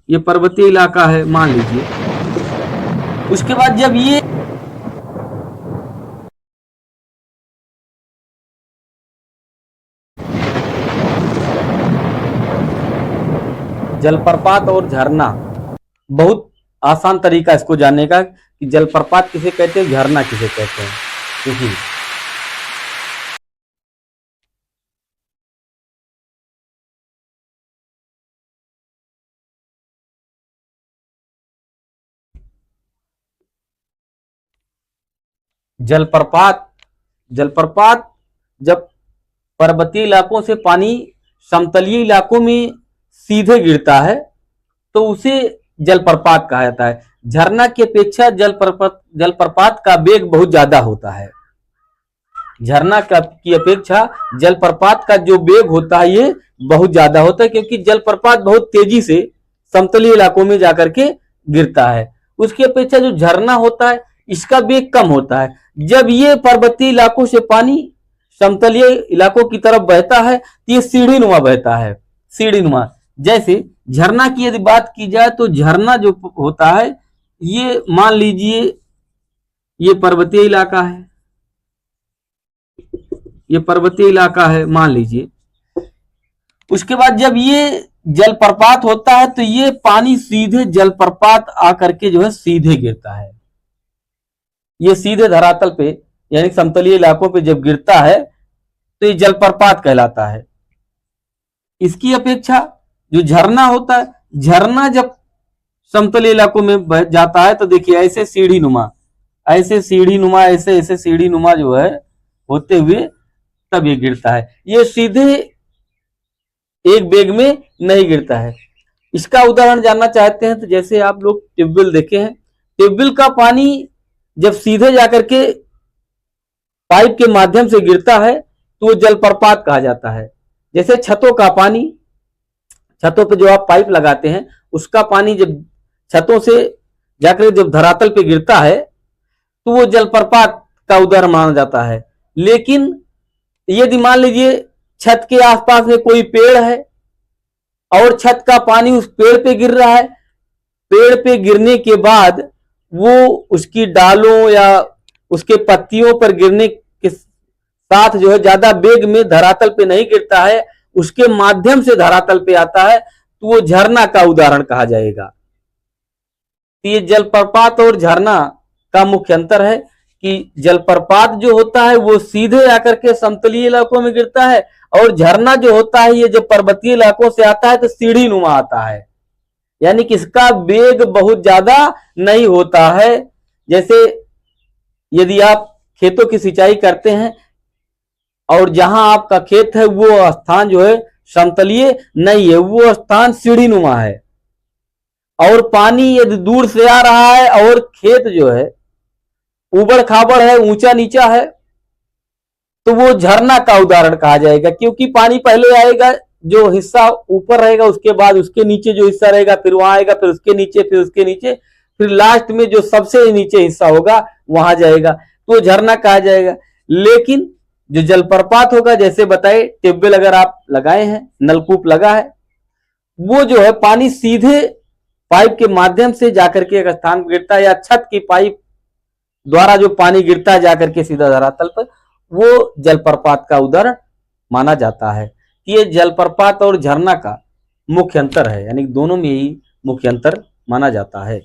ये पर्वतीय इलाका है मान लीजिए। उसके बाद जब ये जलप्रपात और झरना, बहुत आसान तरीका इसको जानने का कि जलप्रपात किसे कहते हैं, झरना किसे कहते हैं। देखिए जलप्रपात, जलप्रपात जब पर्वतीय इलाकों से पानी समतलीय इलाकों में सीधे गिरता है तो उसे जलप्रपात कहा जाता है। झरना की अपेक्षा जलप्रपात का वेग बहुत ज्यादा होता है। झरना की अपेक्षा जलप्रपात का जो वेग होता है ये बहुत ज्यादा होता है, क्योंकि जलप्रपात बहुत तेजी से समतलीय इलाकों में जाकर के गिरता है। उसकी अपेक्षा जो झरना होता है इसका वेग कम होता है। जब ये पर्वतीय इलाकों से पानी समतलीय इलाकों की तरफ बहता है तो ये सीढ़ी नुमा बहता है, सीढ़ी नुमा। जैसे झरना की यदि बात की जाए तो झरना जो होता है ये मान लीजिए ये पर्वतीय इलाका है, ये पर्वतीय इलाका है मान लीजिए। उसके बाद जब ये जलप्रपात होता है तो ये पानी सीधे जलप्रपात आकर के जो है सीधे गिरता है। ये सीधे धरातल पे यानी समतलीय इलाकों पे जब गिरता है तो ये जलप्रपात कहलाता है। इसकी अपेक्षा जो झरना होता है, झरना जब समतलीय इलाकों में बह जाता है तो देखिए ऐसे सीढ़ी नुमा, ऐसे सीढ़ी नुमा, ऐसे ऐसे सीढ़ी नुमा जो है होते हुए तब ये गिरता है। ये सीधे एक वेग में नहीं गिरता है। इसका उदाहरण जानना चाहते हैं तो जैसे आप लोग ट्यूबवेल देखे हैं, ट्यूबवेल का पानी जब सीधे जाकर के पाइप के माध्यम से गिरता है तो वो जलप्रपात कहा जाता है। जैसे छतों का पानी, छतों पे जो आप पाइप लगाते हैं उसका पानी जब छतों से जाकर जब धरातल पे गिरता है तो वो जलप्रपात का उदाहरण माना जाता है। लेकिन यदि मान लीजिए छत के आसपास में कोई पेड़ है और छत का पानी उस पेड़ पे गिर रहा है, पेड़ पे गिरने के बाद वो उसकी डालों या उसके पत्तियों पर गिरने के साथ जो है ज्यादा वेग में धरातल पे नहीं गिरता है, उसके माध्यम से धरातल पे आता है तो वो झरना का उदाहरण कहा जाएगा। ये जलप्रपात और झरना का मुख्य अंतर है कि जलप्रपात जो होता है वो सीधे आकर के समतलीय इलाकों में गिरता है और झरना जो होता है ये जब पर्वतीय इलाकों से आता है तो सीढ़ी नुमा आता है, यानी कि इसका वेग बहुत ज्यादा नहीं होता है। जैसे यदि आप खेतों की सिंचाई करते हैं और जहां आपका खेत है वो स्थान जो है समतलीय नहीं है, वो स्थान सीढ़ी नुमा है और पानी यदि दूर से आ रहा है और खेत जो है उबड़ खाबड़ है, ऊंचा नीचा है, तो वो झरना का उदाहरण कहा जाएगा। क्योंकि पानी पहले आएगा, जो हिस्सा ऊपर रहेगा उसके बाद उसके नीचे जो हिस्सा रहेगा, फिर वहां आएगा, फिर उसके नीचे, फिर उसके नीचे, फिर लास्ट में जो सबसे नीचे हिस्सा होगा वहां जाएगा, तो झरना कहा जाएगा। लेकिन जो जलप्रपात होगा जैसे बताए ट्यूबवेल अगर आप लगाए हैं, नलकूप लगा है, वो जो है पानी सीधे पाइप के माध्यम से जाकर के एक स्थान पर गिरता है या छत की पाइप द्वारा जो पानी गिरता है जाकर के सीधा धरातल पर, वो जलप्रपात का उदाहरण माना जाता है। ये जलप्रपात और झरना का मुख्य अंतर है, यानी दोनों में ही मुख्य अंतर माना जाता है।